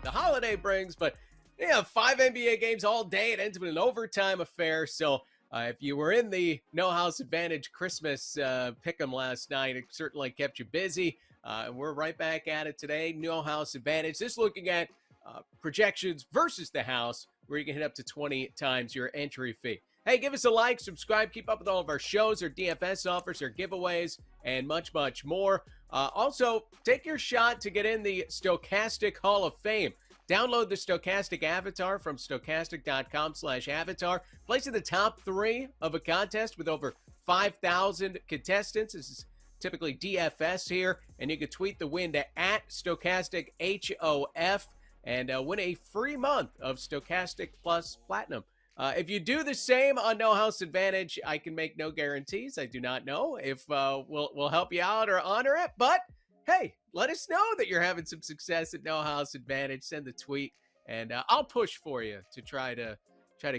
the holiday brings. But yeah, 5 NBA games all day. It ends with an overtime affair. So if you were in the No House Advantage Christmas pick'em last night, it certainly kept you busy. And we're right back at it today. No House Advantage. This looking at projections versus the house, where you can hit up to 20 times your entry fee. Hey, give us a like, subscribe, keep up with all of our shows, our DFS offers, our giveaways, and much, much more. Also, take your shot to get in the Stokastic Hall of Fame. Download the Stokastic avatar from stokastic.com/avatar. Place in the top 3 of a contest with over 5,000 contestants. This is typically DFS here, and you can tweet the win to @StokasticHOF and win a free month of Stokastic Plus Platinum. If you do the same on No House Advantage, I can make no guarantees. I do not know if we'll help you out or honor it, but hey, let us know that you're having some success at No House Advantage. Send a tweet, and I'll push for you to try to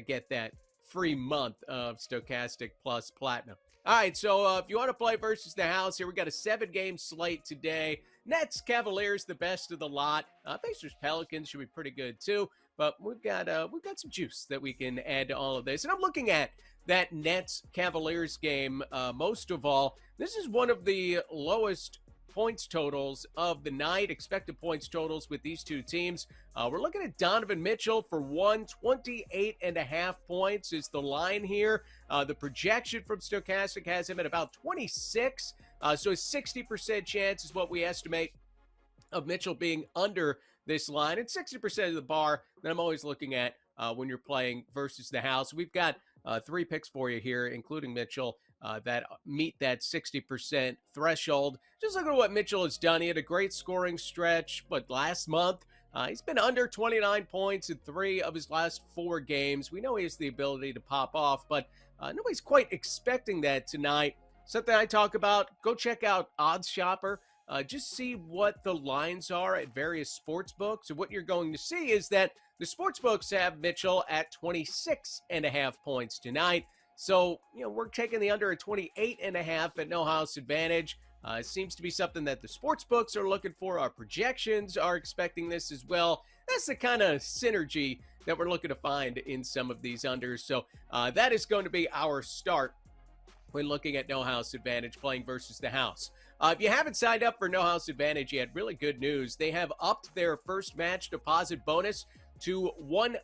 get that free month of Stokastic Plus Platinum. All right, so if you want to play versus the house here, we got a 7-game slate today. Nets, Cavaliers, the best of the lot. Pacers, Pelicans should be pretty good too. But we've got some juice that we can add to all of this. And I'm looking at that Nets Cavaliers game most of all. This is one of the lowest points totals of the night, expected points totals with these two teams. We're looking at Donovan Mitchell for 128.5 points is the line here. The projection from Stokastic has him at about 26. So a 60% chance is what we estimate of Mitchell being under this line, and 60% of the bar that I'm always looking at when you're playing versus the house. We've got 3 picks for you here, including Mitchell, that meet that 60% threshold. Just look at what Mitchell has done. He had a great scoring stretch, but last month, he's been under 29 points in 3 of his last 4 games. We know he has the ability to pop off, but nobody's quite expecting that tonight. Something I talk about, go check out Odds Shopper. Just see what the lines are at various sports books. And what you're going to see is that the sports books have Mitchell at 26.5 points tonight. So, we're taking the under at 28.5 at No House Advantage. It seems to be something that the sports books are looking for. Our projections are expecting this as well. That's the kind of synergy that we're looking to find in some of these unders. So that is going to be our start when looking at No House Advantage, playing versus the house. If you haven't signed up for No House Advantage yet, really good news. They have upped their first match deposit bonus to $100.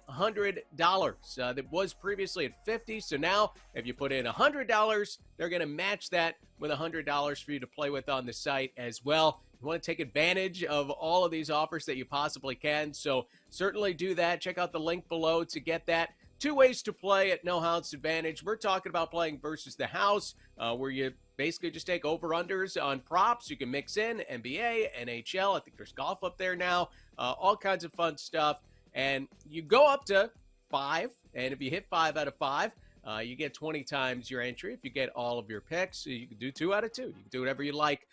That was previously at $50. So now if you put in $100, they're going to match that with $100 for you to play with on the site as well. You want to take advantage of all of these offers that you possibly can. So certainly do that. Check out the link below to get that. 2 ways to play at No House Advantage. We're talking about playing versus the house, where you basically just take over-unders on props. You can mix in NBA, NHL. I think there's golf up there now. All kinds of fun stuff. And you go up to 5. And if you hit 5 out of 5, you get 20 times your entry. If you get all of your picks, you can do 2 out of 2. You can do whatever you like.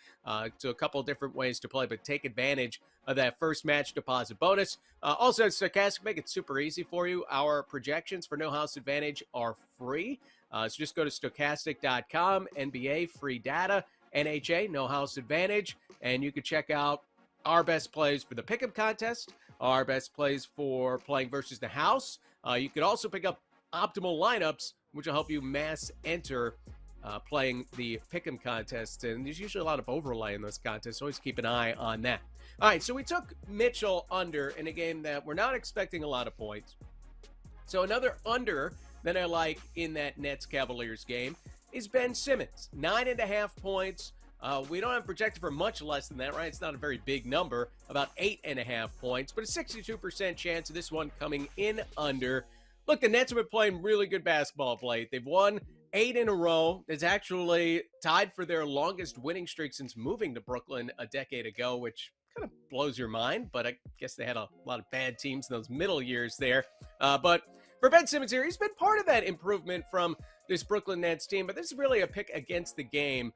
So a couple of different ways to play, but take advantage of that first match deposit bonus. Also, Stokastic, make it super easy for you. Our projections for No House Advantage are free. So just go to stokastic.com, NBA, free data, NHA, No House Advantage, and you can check out our best plays for the pick'em contest, our best plays for playing versus the house. You could also pick up optimal lineups, which will help you mass enter playing the pick'em contest. And there's usually a lot of overlay in those contests. Always keep an eye on that. All right, so we took Mitchell under in a game that we're not expecting a lot of points. So another under that I like in that Nets Cavaliers game is Ben Simmons, 9.5 points. We don't have projected for much less than that, right? It's not a very big number, about 8.5 points, but a 62% chance of this one coming in under. Look, the Nets have been playing really good basketball of late. They've won 8 in a row. It's actually tied for their longest winning streak since moving to Brooklyn a decade ago, which kind of blows your mind, but I guess they had a lot of bad teams in those middle years there. But for Ben Simmons here, he's been part of that improvement from this Brooklyn Nets team, but this is really a pick against the game.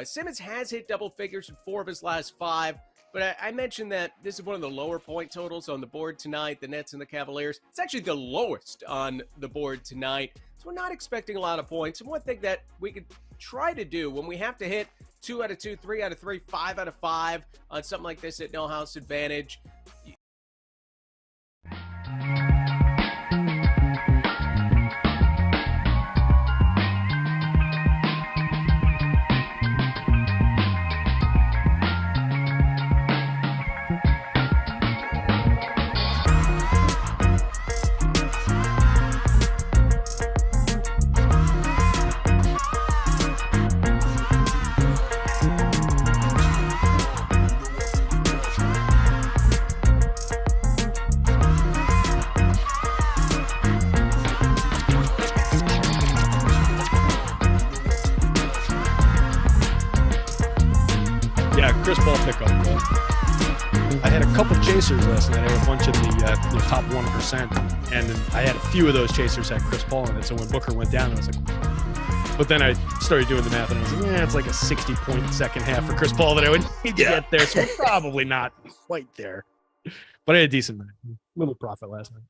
Simmons has hit double figures in 4 of his last 5, but I mentioned that this is one of the lower point totals on the board tonight, the Nets and the Cavaliers. It's actually the lowest on the board tonight, so we're not expecting a lot of points. And one thing that we could try to do when we have to hit 2 out of 2, 3 out of 3, 5 out of 5 on something like this at No House Advantage, Chris Paul pickup. I had a couple chasers last night. I had a bunch of the top 1%, and I had a few of those chasers had Chris Paul in it. So when Booker went down, I was like, but then I started doing the math, and I was like, yeah, it's like a 60-point second half for Chris Paul that I would need to get there. So we're probably not quite there. But I had a decent little profit last night.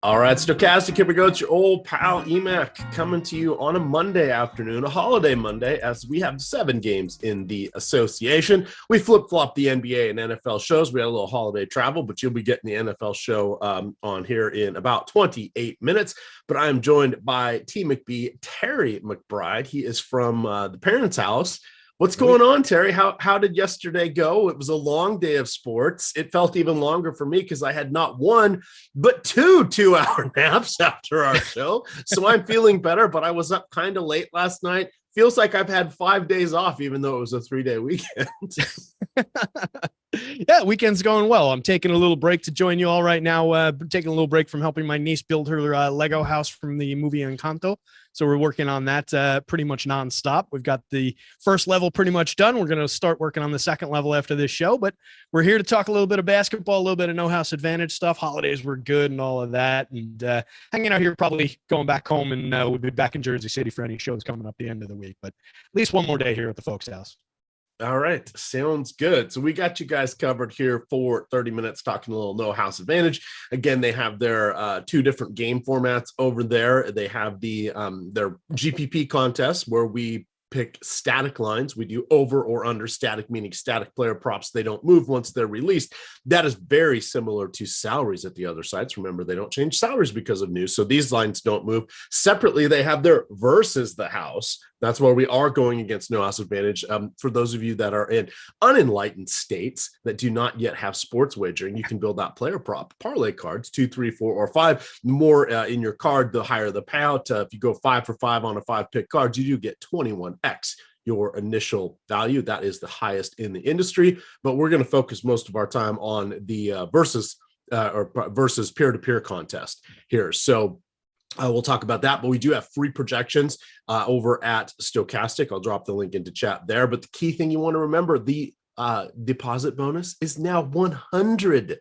All right, Stokastic, here we go. It's your old pal EMac coming to you on a Monday afternoon, a holiday Monday, as we have 7 games in the association. We flip-flop the NBA and NFL shows. We had a little holiday travel, but you'll be getting the NFL show on here in about 28 minutes. But I am joined by TMcB Terry McBride. He is from the parents' house. What's going on, Terry? How did yesterday go? It was a long day of sports. It felt even longer for me because I had not one, but 2 2-hour naps after our show. So I'm feeling better, but I was up kind of late last night. Feels like I've had 5 days off, even though it was a 3-day weekend. Yeah, weekend's going well. I'm taking a little break to join you all right now. Taking a little break from helping my niece build her Lego house from the movie Encanto. So we're working on that pretty much nonstop. We've got the first level pretty much done. We're going to start working on the second level after this show, but we're here to talk a little bit of basketball, a little bit of no house advantage stuff. Holidays were good and all of that. And hanging out here, probably going back home, and we'll be back in Jersey City for any shows coming up the end of the week. But at least one more day here at the folks' house. All right. Sounds good. So we got you guys covered here for 30 minutes talking a little no house advantage. Again, they have their 2 different game formats over there. They have the their GPP contest where we pick static lines. We do over or under static, meaning static player props. They don't move once they're released. That is very similar to salaries at the other sites. Remember, they don't change salaries because of news. So these lines don't move. Separately, they have their versus the house. That's where we are going against no house advantage. For those of you that are in unenlightened states that do not yet have sports wagering, you can build out player prop parlay cards, 2, 3, 4, or 5. The more in your card, the higher the payout. If you go 5 for 5 on a 5-pick card, you do get 21x your initial value. That is the highest in the industry. But we're going to focus most of our time on the versus peer-to-peer contest here. So we'll talk about that, but we do have free projections over at Stokastic. I'll drop the link into chat there. But the key thing you want to remember, the deposit bonus is now $100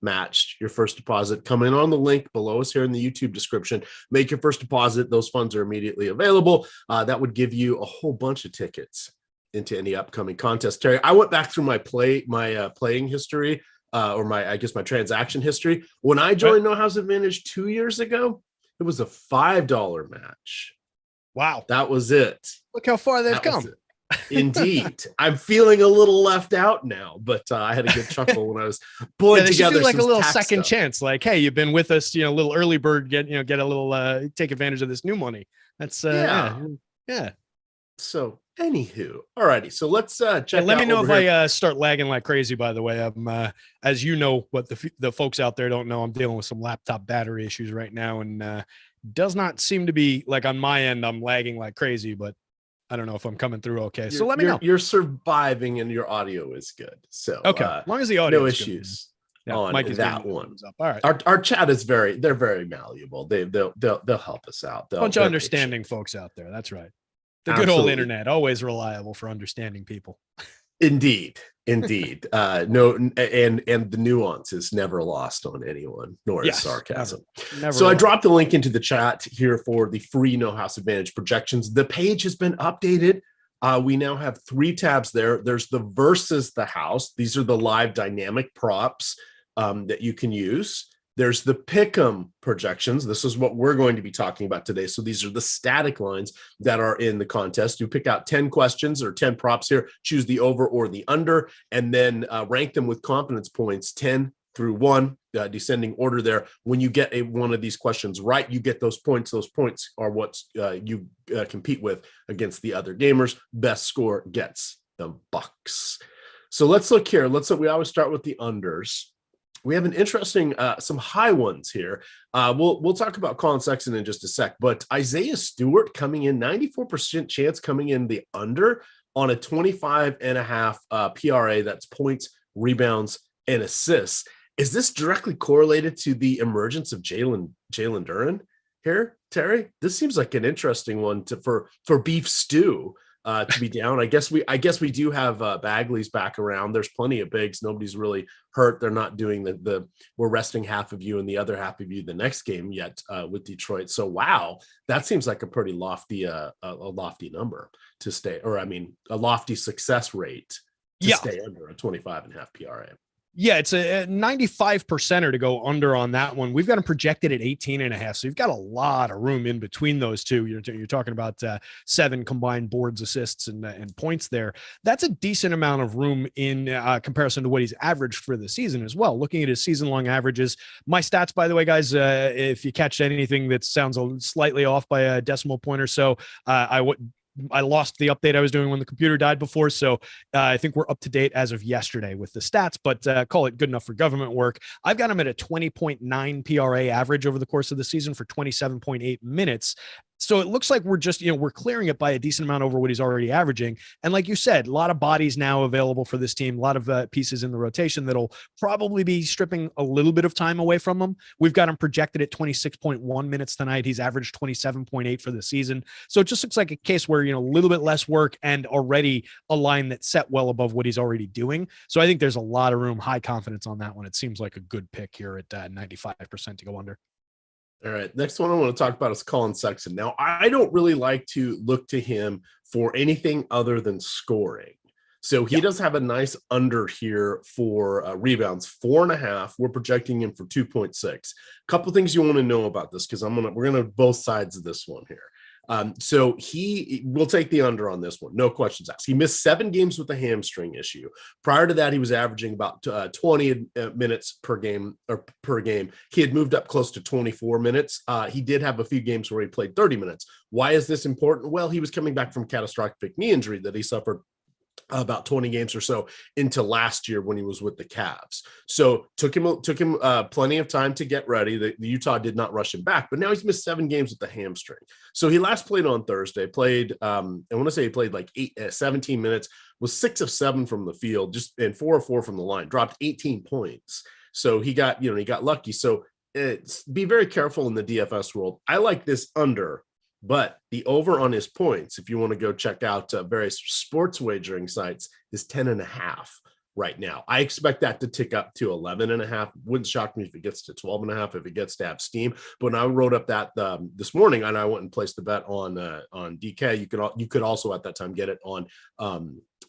matched. Your first deposit, come in on the link below us here in the YouTube description. Make your first deposit. Those funds are immediately available. That would give you a whole bunch of tickets into any upcoming contest. Terry, I went back through my playing history. Or my transaction history. When I joined No House Advantage 2 years ago, it was a $5 match. Wow. That was it. Look how far they've come. Indeed. I'm feeling a little left out now, but I had a good chuckle when I was pulling together like a little second stuff. Chance. Like, hey, you've been with us, a little early bird, get a little, take advantage of this new money. That's yeah. So anywho, alrighty. So let's check. Let me know if I start lagging like crazy. By the way, I'm as you know, what the folks out there don't know, I'm dealing with some laptop battery issues right now, and does not seem to be like on my end. I'm lagging like crazy, but I don't know if I'm coming through okay. So let me know. You're surviving, and your audio is good. So okay, as long as the audio no is issues. Good, on that one. All right. Our chat is they're very malleable. They'll help us out. Bunch of understanding folks out there. That's right. The good old internet, always reliable for understanding people. Indeed. No, and the nuance is never lost on anyone, nor is sarcasm. Never so I dropped the link into the chat here for the free No House Advantage projections. The page has been updated. We now have 3 tabs there. There's the versus the house. These are the live dynamic props that you can use. There's the pick'em projections. This is what we're going to be talking about today. So these are the static lines that are in the contest. You pick out 10 questions or 10 props here, choose the over or the under, and then rank them with confidence points 10 through 1, descending order there. When you get one of these questions right, you get those points. Those points are what you compete with against the other gamers. Best score gets the bucks. So let's look here. We always start with the unders. We have an interesting, some high ones here. We'll talk about Colin Sexton in just a sec, but Isaiah Stewart coming in, 94% chance coming in the under on a 25.5 PRA. That's points, rebounds, and assists. Is this directly correlated to the emergence of Jalen Duren here, Terry? This seems like an interesting one for Beef Stew. To be down. I guess we do have Bagley's back around. There's plenty of bigs. Nobody's really hurt. They're not doing the we're resting half of you and the other half of you the next game yet with Detroit. So wow, that seems like a pretty lofty a lofty number to stay, or I mean a lofty success rate to stay under a 25.5 PRA. Yeah, it's a 95%er to go under on that one. We've got them projected at 18.5. So you've got a lot of room in between those two. You're talking about 7 combined boards, assists, and points there. That's a decent amount of room in comparison to what he's averaged for the season as well. Looking at his season-long averages, my stats, by the way, guys, if you catch anything that sounds slightly off by a decimal point or so, I lost the update I was doing when the computer died before. So I think we're up to date as of yesterday with the stats, but call it good enough for government work. I've got him at a 20.9 PRA average over the course of the season for 27.8 minutes. So it looks like we're just, we're clearing it by a decent amount over what he's already averaging. And like you said, a lot of bodies now available for this team, a lot of pieces in the rotation that'll probably be stripping a little bit of time away from him. We've got him projected at 26.1 minutes tonight. He's averaged 27.8 for the season. So it just looks like a case where, a little bit less work and already a line that's set well above what he's already doing. So I think there's a lot of room, high confidence on that one. It seems like a good pick here at 95% to go under. All right. Next one I want to talk about is Colin Sexton. Now, I don't really like to look to him for anything other than scoring. So he does have a nice under here for rebounds, 4.5. We're projecting him for 2.6. A couple things you want to know about this, because we're gonna both sides of this one here. So he will take the under on this one. No questions asked. He missed 7 games with a hamstring issue. Prior to that, he was averaging about 20 minutes per game. He had moved up close to 24 minutes. He did have a few games where he played 30 minutes. Why is this important? Well, he was coming back from catastrophic knee injury that he suffered about 20 games or so into last year when he was with the Cavs. So took him plenty of time to get ready. The Utah did not rush him back, but now he's missed 7 games with the hamstring. So he last played on Thursday, I want to say he played like 17 minutes, was 6 of 7 from the field, just and 4 of 4 from the line, dropped 18 points. So he got lucky. So be very careful in the DFS world. I like this under. But the over on his points, if you want to go check out various sports wagering sites, is 10.5 right now. I expect that to tick up to 11.5. Wouldn't shock me if it gets to 12.5, if it gets to have steam. But when I wrote up that this morning, and I went and placed the bet on DK, you could also at that time get it on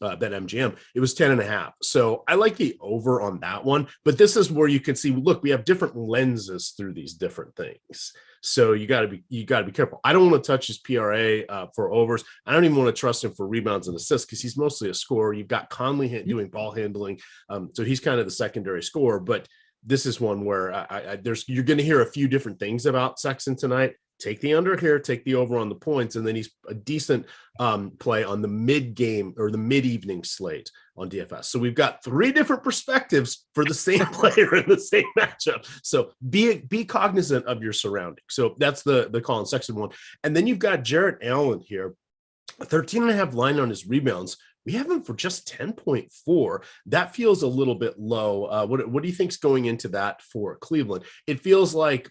BetMGM. It was 10.5. So I like the over on that one. But this is where you can see, look, we have different lenses through these different things. So you got to be careful. I don't want to touch his PRA for overs. I don't even want to trust him for rebounds and assists because he's mostly a scorer. You've got Conley doing ball handling, so he's kind of the secondary scorer. But this is one where you're going to hear a few different things about Sexton tonight. Take the under here, take the over on the points, and then he's a decent play on the mid-game or the mid-evening slate on DFS. So we've got 3 different perspectives for the same player in the same matchup. So be cognizant of your surroundings. So that's the Colin Sexton one. And then you've got Jarrett Allen here, a 13.5 line on his rebounds. We have him for just 10.4. That feels a little bit low. What do you think's going into that for Cleveland? It feels like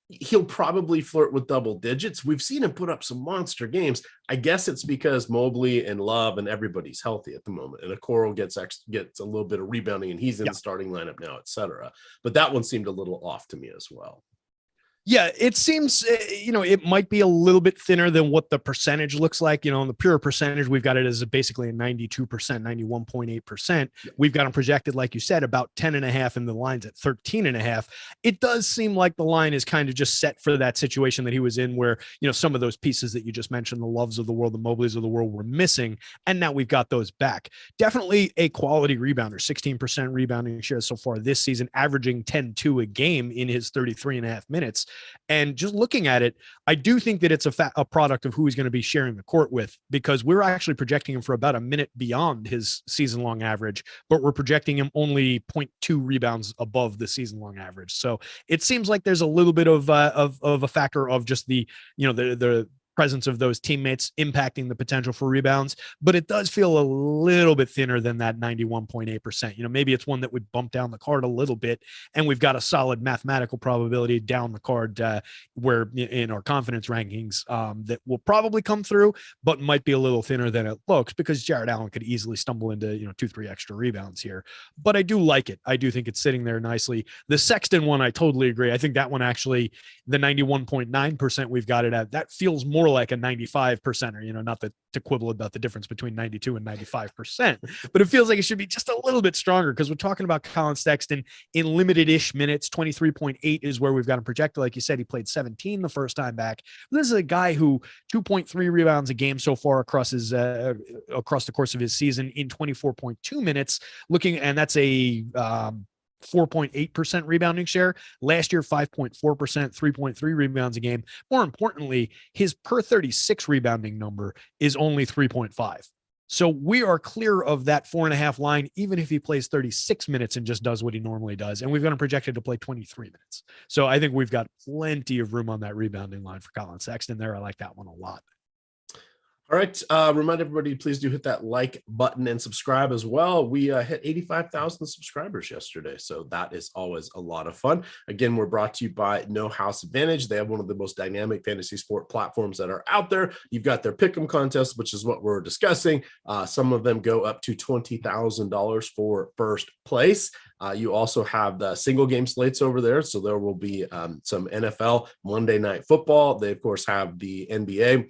he'll probably flirt with double digits. We've seen him put up some monster games. I guess it's because Mobley and Love and everybody's healthy at the moment. And Okoro gets a little bit of rebounding and he's in the starting lineup now, etc. But that one seemed a little off to me as well. Yeah, it seems, it might be a little bit thinner than what the percentage looks like. On the pure percentage, we've got it as basically a 92%, 91.8%. We've got them projected, like you said, about 10.5, and the line's at 13.5. It does seem like the line is kind of just set for that situation that he was in where, some of those pieces that you just mentioned, the Loves of the world, the Mobleys of the world were missing. And now we've got those back. Definitely a quality rebounder, 16% rebounding share so far this season, averaging 10-2 a game in his 33.5 minutes. And just looking at it, I do think that it's a product of who he's going to be sharing the court with, because we're actually projecting him for about a minute beyond his season-long average, but we're projecting him only 0.2 rebounds above the season-long average. So it seems like there's a little bit of a factor of just the presence of those teammates impacting the potential for rebounds, but it does feel a little bit thinner than that 91.8%. Maybe it's one that would bump down the card a little bit, and we've got a solid mathematical probability down the card where in our confidence rankings that will probably come through, but might be a little thinner than it looks, because Jared Allen could easily stumble into 2-3 extra rebounds here. But I do like it. I do think it's sitting there nicely. The Sexton one, I totally agree. I think that one actually, the 91.9% we've got it at, that feels more like a 95%, or not to quibble about the difference between 92 and 95%, but it feels like it should be just a little bit stronger, because we're talking about Colin Sexton in limited-ish minutes. 23.8 is where we've got him projected. Like you said, he played 17 the first time back. This is a guy who 2.3 rebounds a game so far across the course of his season in 24.2 minutes. And that's a 4.8% rebounding share. Last year, 5.4%, 3.3 rebounds a game. More importantly, his per 36 rebounding number is only 3.5. So we are clear of that 4.5 line, even if he plays 36 minutes and just does what he normally does. And we've got him projected to play 23 minutes. So I think we've got plenty of room on that rebounding line for Colin Sexton there. I like that one a lot. All right. Remind everybody, please do hit that like button and subscribe as well. We hit 85,000 subscribers yesterday, so that is always a lot of fun. Again, we're brought to you by No House Advantage. They have one of the most dynamic fantasy sport platforms that are out there. You've got their pick'em contest, which is what we're discussing. Some of them go up to $20,000 for first place. You also have the single game slates over there. So there will be some NFL Monday Night Football. They, of course, have the NBA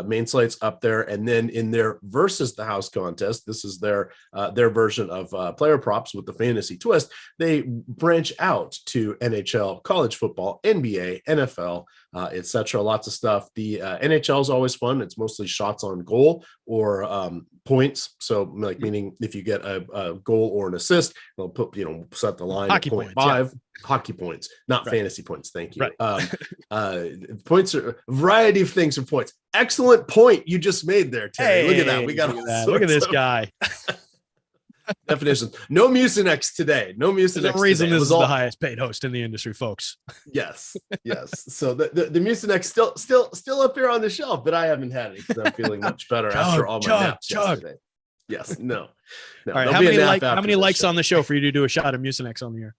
main slates up there. And then in their versus the house contest, this is their version of player props with the fantasy twist. They branch out to NHL, college football, NBA, NFL, etc. Lots of stuff. The NHL is always fun. It's mostly shots on goal or points. So meaning if you get a goal or an assist, they'll put, set the line hockey at 0.5. points, Hockey points, not right. Fantasy points. Thank you. Right. Points are a variety of things for points. Excellent point you just made there, Terry. Hey, look at that. We got look at this guy. Definitions. No Mucinex today. No Mucinex. There's a reason this is the highest paid host in the industry, folks. Yes. So the Mucinex still up here on the shelf, but I haven't had it because I'm feeling much better after all my naps yesterday. Yes. No. All right. How many likes on the show for you to do a shot of Mucinex on the air?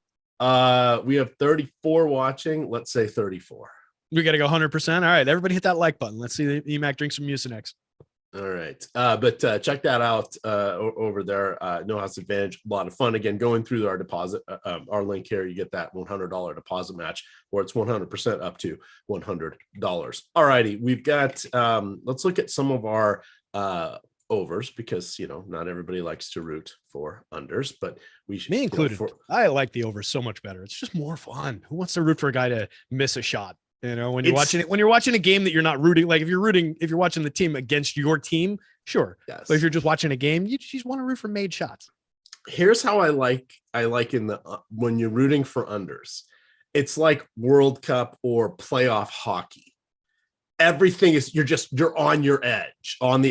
We have 34 watching. Let's say 34. We got to go 100%. All right. Everybody hit that like button. Let's see the EMac drink some Mucinex. All right. But check that out over there. No House Advantage. A lot of fun. Again, going through our deposit, our link here, you get that $100 deposit match, or it's 100% up to $100. All righty. We've got, let's look at some of our overs, because not everybody likes to root for unders, but we should, me included. I like the overs so much better. It's just more fun. Who wants to root for a guy to miss a shot? When you're watching a game that you're not rooting, like if you're watching the team against your team, sure. Yes. But if you're just watching a game, you just want to root for made shots. Here's how I like in the when you're rooting for unders, it's like World Cup or playoff hockey. Everything is you're on the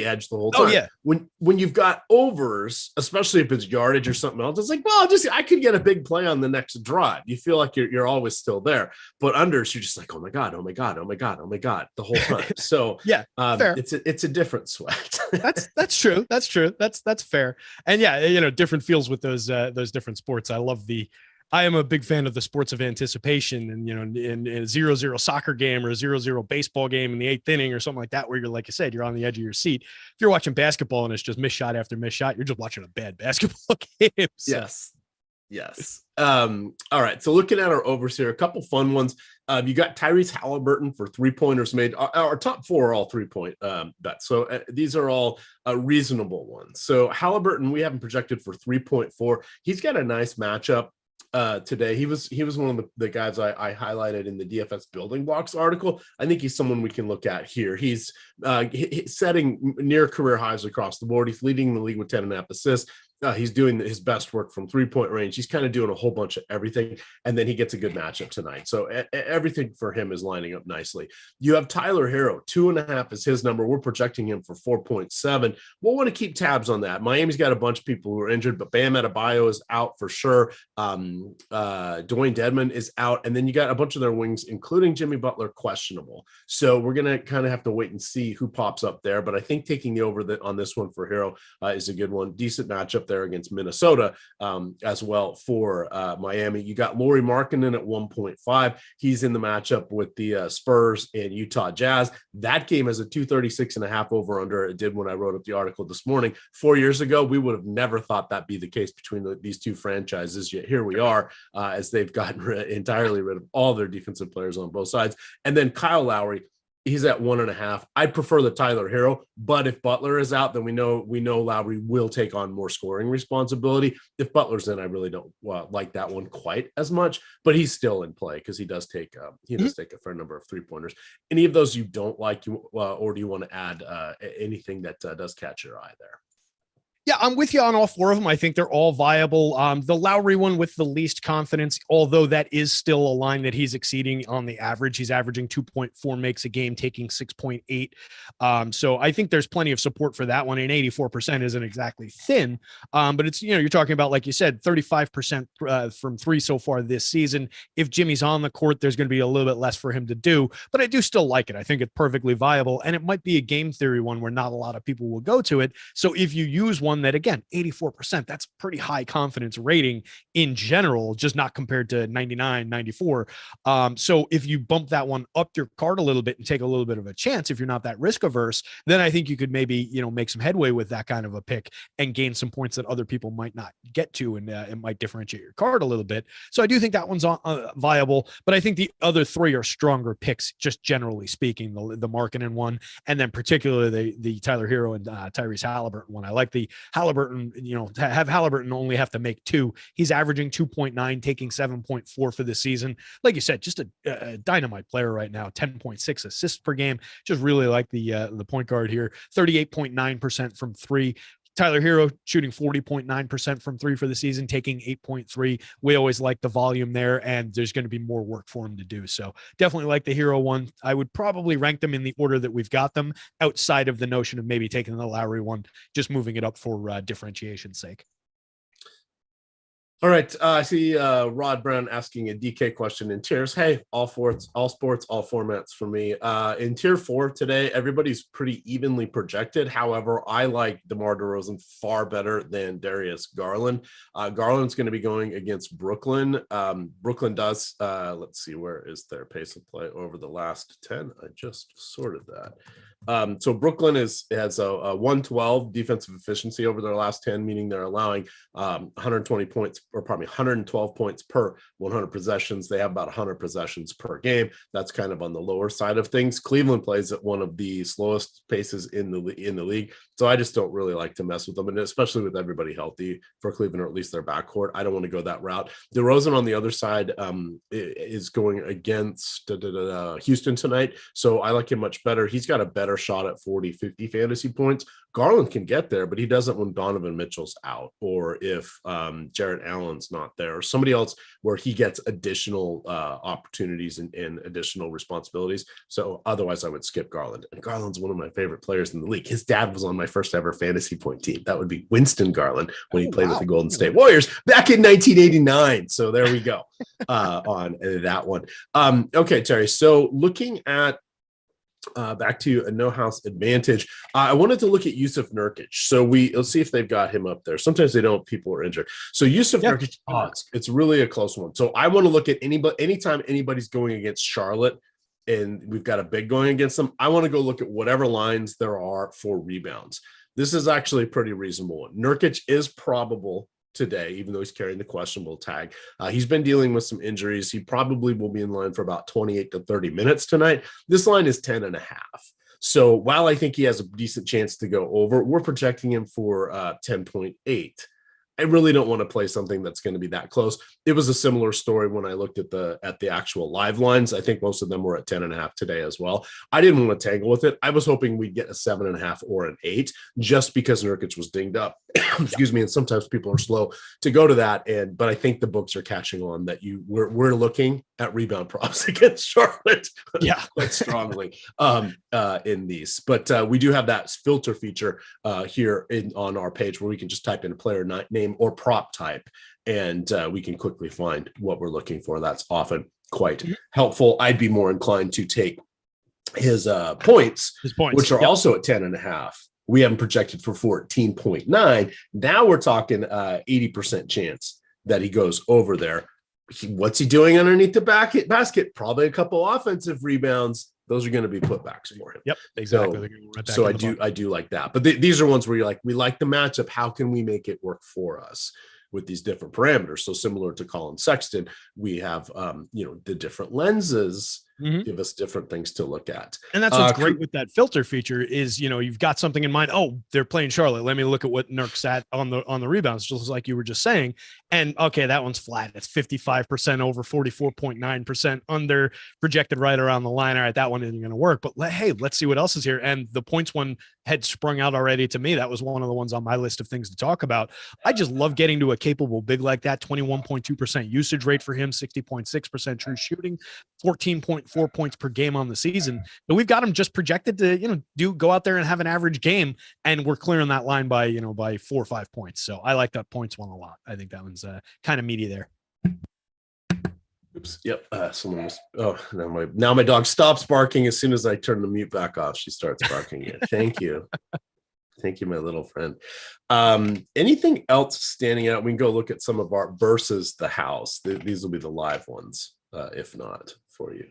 edge the whole time. Oh yeah. When you've got overs, especially if it's yardage or something else, it's like, well, I could get a big play on the next drive. You feel like you're always still there. But unders, you're just like, oh my god, the whole time. So yeah, fair. It's a different sweat. That's true. That's fair. And yeah, different feels with those different sports. I am a big fan of the sports of anticipation, and in a 0-0 soccer game or a 0-0 baseball game in the 8th inning or something like that, where you're, like I said, you're on the edge of your seat. If you're watching basketball and it's just missed shot after missed shot, you're just watching a bad basketball game. So. Yes. All right. So looking at our overs here, a couple fun ones. You got Tyrese Halliburton for 3-pointers made. Our top 4 are all 3-point bets. So these are all reasonable ones. So Halliburton, we have him projected for 3.4. He's got a nice matchup today. He was one of the guys I highlighted in the DFS building blocks article. I think he's someone we can look at here. He's setting near career highs across the board. He's leading the league with 10.5 assists. He's doing his best work from 3-point range. He's kind of doing a whole bunch of everything, and then he gets a good matchup tonight. So everything for him is lining up nicely. You have Tyler Hero, 2.5 is his number. We're projecting him for 4.7. We'll want to keep tabs on that. Miami's got a bunch of people who are injured, but Bam Adebayo is out for sure. Dwayne Dedmon is out, and then you got a bunch of their wings, including Jimmy Butler, questionable. So we're going to kind of have to wait and see who pops up there. But I think taking the over on this one for Hero is a good one. Decent matchup there against Minnesota as well for Miami. You got Lauri Markkanen at 1.5. He's in the matchup with the Spurs and Utah Jazz. That game has a 236.5 over under. It did when I wrote up the article this morning. 4 years ago, we would have never thought that'd be the case between these two franchises. Yet here we are as they've gotten entirely rid of all their defensive players on both sides. And then Kyle Lowry, he's at 1.5. I'd prefer the Tyler Hero, but if Butler is out, then we know Lowry will take on more scoring responsibility. If Butler's in, I really don't like that one quite as much, but he's still in play because he does take a fair number of 3-pointers. Any of those you don't like, or do you want to add anything that does catch your eye there? Yeah, I'm with you on all 4 of them. I think they're all viable. The Lowry one with the least confidence, although that is still a line that he's exceeding on the average. He's averaging 2.4 makes a game, taking 6.8. So I think there's plenty of support for that one. And 84% isn't exactly thin, but it's, you're talking about, like you said, 35% from 3 so far this season. If Jimmy's on the court, there's going to be a little bit less for him to do, but I do still like it. I think it's perfectly viable, and it might be a game theory one where not a lot of people will go to it. So if you use one that, again, 84%, that's pretty high confidence rating in general, just not compared to 99, 94. So if you bump that one up your card a little bit and take a little bit of a chance, if you're not that risk averse, then I think you could maybe, make some headway with that kind of a pick and gain some points that other people might not get to. And it might differentiate your card a little bit. So I do think that one's viable, but I think the other 3 are stronger picks, just generally speaking, the Markkanen one, and then particularly the Tyler Hero and Tyrese Halliburton one. I like the Halliburton, to have Halliburton only have to make 2. He's averaging 2.9, taking 7.4 for the season. Like you said, just a dynamite player right now. 10.6 assists per game. Just really like the point guard here. 38.9% from 3. Tyler Hero shooting 40.9% from 3 for the season, taking 8.3. We always like the volume there, and there's going to be more work for him to do. So definitely like the Hero one. I would probably rank them in the order that we've got them, outside of the notion of maybe taking the Lowry one, just moving it up for differentiation's sake. All right. I see Rod Brown asking a DK question in tiers. Hey, all sports, all formats for me. In tier 4 today, everybody's pretty evenly projected. However, I like DeMar DeRozan far better than Darius Garland. Garland's going to be going against Brooklyn. Brooklyn does, let's see, where is their pace of play over the last 10? I just sorted that. So Brooklyn has a 112 defensive efficiency over their last 10, meaning they're allowing 112 points per 100 possessions. They have about 100 possessions per game. That's kind of on the lower side of things. Cleveland plays at one of the slowest paces in the league. So I just don't really like to mess with them, and especially with everybody healthy for Cleveland, or at least their backcourt. I don't want to go that route. DeRozan on the other side is going against Houston tonight, so I like him much better. He's got a better shot at 40-50 fantasy points. Garland can get there, but he doesn't when Donovan Mitchell's out, or if Jarrett Allen's not there, or somebody else where he gets additional opportunities and additional responsibilities. So otherwise, I would skip Garland. And Garland's one of my favorite players in the league. His dad was on my first ever fantasy point team. That would be Winston Garland when he played with the Golden State Warriors back in 1989. So there we go on that one. Okay, Terry. So looking at back to a no house advantage. I wanted to look at Yusuf Nurkic. So let's see if they've got him up there. Sometimes they don't. People are injured. So Yusuf Nurkic, it's really a close one. So I want to look at anytime anybody's going against Charlotte and we've got a big going against them, I want to go look at whatever lines there are for rebounds. This is actually a pretty reasonable one. Nurkic is probable today, even though he's carrying the questionable tag. He's been dealing with some injuries. He probably will be in line for about 28 to 30 minutes tonight. This line is 10.5. So while I think he has a decent chance to go over, we're projecting him for 10.8. I really don't want to play something that's going to be that close. It was a similar story when I looked at the actual live lines. I think most of them were at 10.5 today as well. I didn't want to tangle with it. I was hoping we'd get a 7.5 or an 8 just because Nurkic was dinged up. Excuse me. And sometimes people are slow to go to that. But I think the books are catching on that we're looking at rebound props against Charlotte quite strongly in these. But we do have that filter feature here on our page where we can just type in a player name or prop type, and we can quickly find what we're looking for. That's often quite helpful. I'd be more inclined to take his points, which are also at 10.5. We haven't projected for 14.9. Now we're talking 80% chance that he goes over there. What's he doing underneath the basket? Probably a couple offensive rebounds. Those are going to be putbacks for him. Yep, exactly. So I do like that. But these are ones where you're like, we like the matchup. How can we make it work for us with these different parameters? So similar to Colin Sexton, we have the different lenses give us different things to look at. And that's what's great with that filter feature is, you've got something in mind. Oh, they're playing Charlotte. Let me look at what Nurk's at on the rebounds, just like you were just saying. And okay, that one's flat. It's 55% over, 44.9% under, projected right around the line. All right, that one isn't going to work. But let's see what else is here. And the points one had sprung out already to me. That was one of the ones on my list of things to talk about. I just love getting to a capable big like that. 21.2% usage rate for him, 60.6% true shooting, 14.4 points per game on the season. But we've got him just projected to, go out there and have an average game, and we're clearing that line by 4 or 5 points. So I like that points one a lot. I think that one's kind of meaty there. Oops. Yep. Someone was. Now my dog stops barking as soon as I turn the mute back off. She starts barking again. Thank you. Thank you, my little friend. Anything else standing out? We can go look at some of our versus the house. These will be the live ones, if not for you.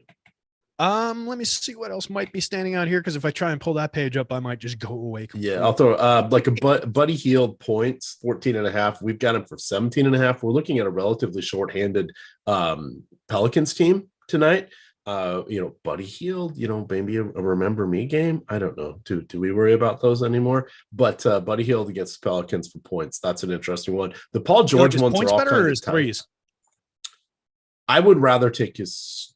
Let me see what else might be standing out here, because if I try and pull that page up, I might just go away completely. Yeah, I'll throw like a Buddy Hield points, 14.5. We've got him for 17.5. We're looking at a relatively shorthanded Pelicans team tonight. Buddy Hield, maybe a remember me game. I don't know. Do we worry about those anymore? But Buddy Hield against the Pelicans for points. That's an interesting one. The Paul George ones are all better, or his threes? I would rather take his.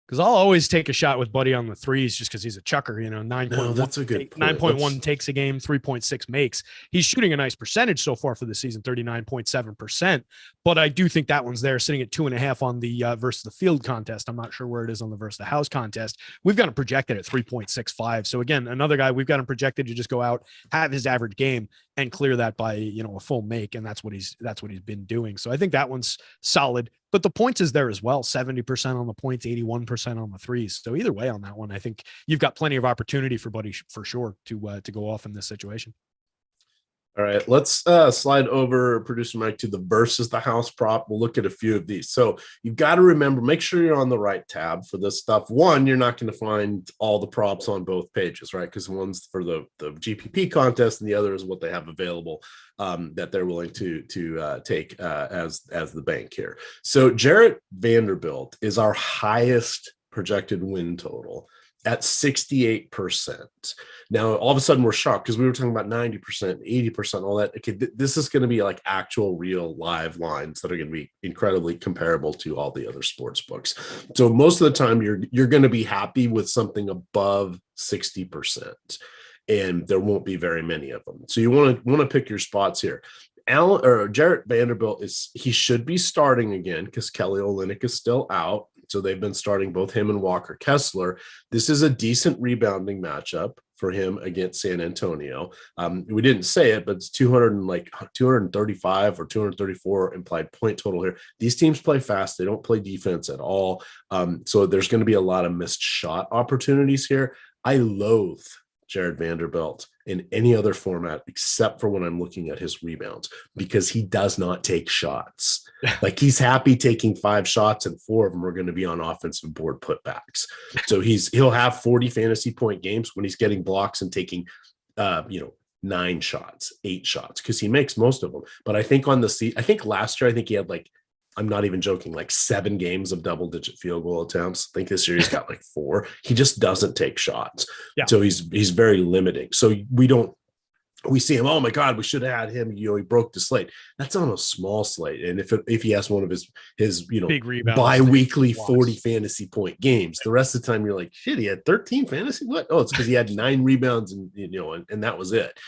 Because I'll always take a shot with Buddy on the threes just because he's a chucker, 9.1. That's a good 9.1 takes a game, 3.6 makes. He's shooting a nice percentage so far for the season, 39.7%. But I do think that one's there, sitting at 2.5 on the versus the field contest. I'm not sure where it is on the versus the house contest. We've got him projected at 3.65. So again, another guy we've got him projected to just go out, have his average game, and clear that by a full make, and that's what he's been doing. So I think that one's solid. But the points is there as well, 70% on the points, 81% on the threes. So either way on that one, I think you've got plenty of opportunity for Buddy for sure to go off in this situation. All right, let's slide over, producer Mike, to the versus the house prop. We'll look at a few of these. So you've got to remember, make sure you're on the right tab for this stuff. One, you're not going to find all the props on both pages, right? Because one's for the GPP contest, and the other is what they have available that they're willing to take as the bank here. So Jarrett Vanderbilt is our highest projected win total at 68%. Now, all of a sudden we're shocked because we were talking about 90%, 80%, all that. Okay, this is going to be like actual real live lines that are going to be incredibly comparable to all the other sports books. So most of the time you're going to be happy with something above 60%, and there won't be very many of them. So you want to pick your spots here. Jarrett Vanderbilt he should be starting again because Kelly Olynyk is still out. So they've been starting both him and Walker Kessler. This is a decent rebounding matchup for him against San Antonio. We didn't say it, but it's 235 or 234 implied point total here. These teams play fast. They don't play defense at all. So there's going to be a lot of missed shot opportunities here. I loathe Jarrett Vanderbilt in any other format except for when I'm looking at his rebounds, because he does not take shots. Like, he's happy taking 5 shots and 4 of them are going to be on offensive board putbacks. So he'll have 40 fantasy point games when he's getting blocks and taking 9 shots, 8 shots, because he makes most of them. But I think I think last year, I think he had like, I'm not even joking, like 7 games of double-digit field goal attempts. I think this year he's got like 4. He just doesn't take shots. Yeah. So he's very limiting. So we see him, oh my God, we should have had him. He broke the slate. That's on a small slate. And if he has one of his big rebounds, bi-weekly 40 fantasy point games, the rest of the time you're like, shit, he had 13 fantasy. What? Oh, it's because he had 9 rebounds and that was it.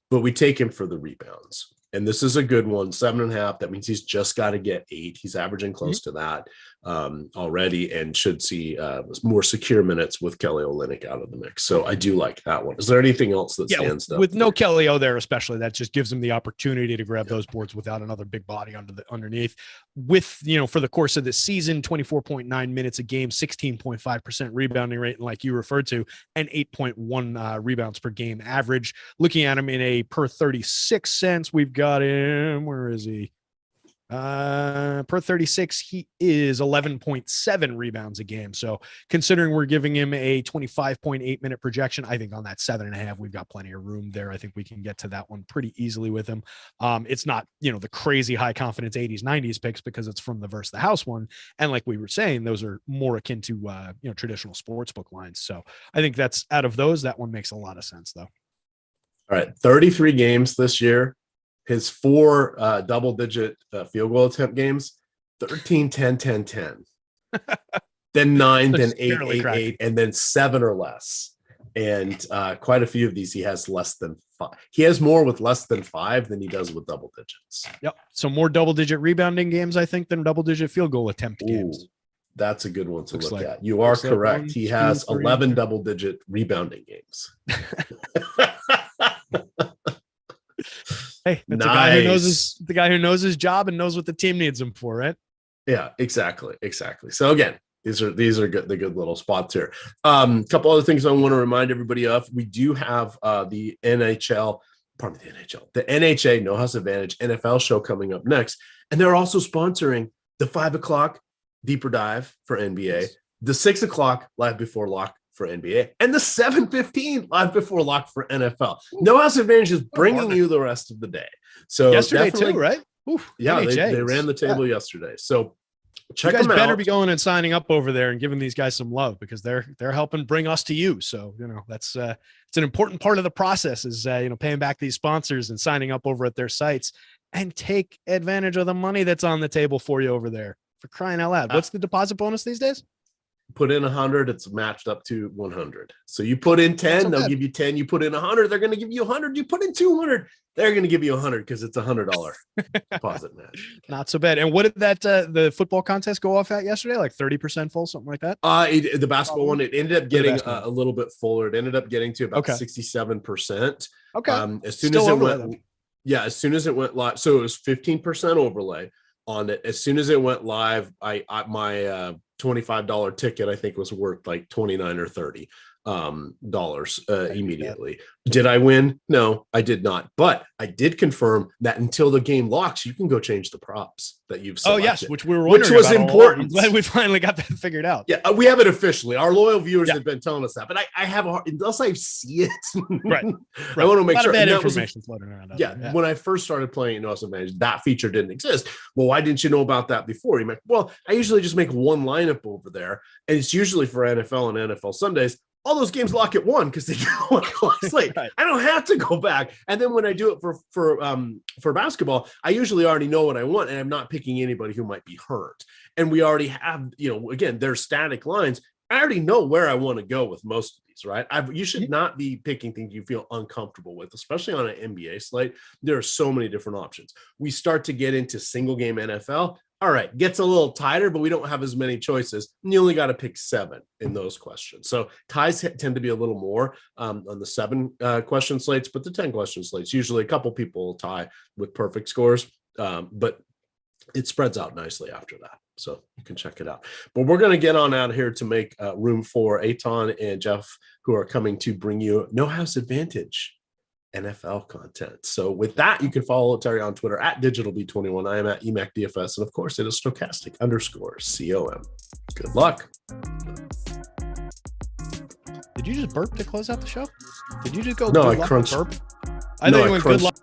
But we take him for the rebounds. And this is a good one, 7.5. That means he's just got to get 8. He's averaging close to that already, and should see more secure minutes with Kelly Olynyk out of the mix. So I do like that one. Is there anything else that stands out? With no Kelly O there, especially, that just gives him the opportunity to grab those boards without another big body underneath. With, for the course of the season, 24.9 minutes a game, 16.5% rebounding rate, like you referred to, and 8.1 rebounds per game average. Looking at him in a per 36 cents, we've got him. Where is he? Per 36, he is 11.7 rebounds a game. So considering we're giving him a 25.8 minute projection, I think on that 7.5, we've got plenty of room there. I think we can get to that one pretty easily with him. It's not, the crazy high confidence 80s, 90s picks, because it's from the versus the house one. And like we were saying, those are more akin to, traditional sportsbook lines. So I think that's, out of those, that one makes a lot of sense though. All right. 33 games this year. His 4 double-digit field goal attempt games, 13, 10, 10, 10. Then 9, then 8, 8, 8, and then 7 or less. And quite a few of these, he has less than 5. He has more with less than 5 than he does with double digits. Yep. So more double-digit rebounding games, I think, than double-digit field goal attempt games. That's a good one to look at. You are correct. Like he has 11 double-digit rebounding games. Hey, that's the guy who knows his job and knows what the team needs him for, right? Yeah, exactly. So again, these are good, the good little spots here. Couple other things I want to remind everybody of. We do have the NHA No House Advantage NFL show coming up next, and they're also sponsoring the 5 o'clock deeper dive for NBA, the 6 o'clock live before lock for NBA, and the 7:15 live before lock for NFL. No House Advantage is bringing you the rest of the day. So yesterday too, right? Oof, yeah, they ran the table yesterday. So check them out. You guys better be going and signing up over there and giving these guys some love, because they're helping bring us to you. So that's it's an important part of the process is paying back these sponsors and signing up over at their sites, and take advantage of the money that's on the table for you over there. For crying out loud, what's the deposit bonus these days? Put in 100, it's matched up to 100. So you put in 10, they'll give you 10. You put in 100, they're going to give you 100. You put in 200, they're going to give you 100 because it's $100 deposit match. Not so bad. And what did that the football contest go off at yesterday? Like 30% full, something like that? The basketball one, it ended up getting a little bit fuller. It ended up getting to about 67%. Okay. As soon as it went live, so it was 15% overlay on it. As soon as it went live, my $25 ticket, I think, was worth like $29 or $30 immediately. Did I win? No, I did not. But I did confirm that until the game locks, you can go change the props that you've selected. Oh, yes, which we were wondering which was important. I'm glad we finally got that figured out. Yeah, we have it officially. Our loyal viewers have been telling us that, but I have a hard, unless I see it. Right. I want to make sure. Bad information floating around. Yeah, when I first started playing No House Advantage, that feature didn't exist. Well, why didn't you know about that before? You're like, well, I usually just make one lineup over there, and it's usually for NFL and NFL Sundays. All those games lock at 1 because they go on slate. Right. I don't have to go back. And then when I do it for basketball, I usually already know what I want, and I'm not picking anybody who might be hurt. And we already have, again, they're static lines. I already know where I want to go with most of these, right? You should not be picking things you feel uncomfortable with, especially on an NBA slate. There are so many different options. We start to get into single game NFL. All right, gets a little tighter, but we don't have as many choices. And you only got to pick 7 in those questions. So ties tend to be a little more on the 7 question slates, but the 10 question slates, usually a couple people will tie with perfect scores, but it spreads out nicely after that. So you can check it out. But we're going to get on out here to make room for Eitan and Jeff, who are coming to bring you No House Advantage NFL content. So with that, you can follow Terry on Twitter at DigitalB21. I am at EMac DFS. And of course, it is Stokastic_COM. Good luck. Did you just burp to close out the show? Did you just go? No, I crunched. Burp? I think it went good luck.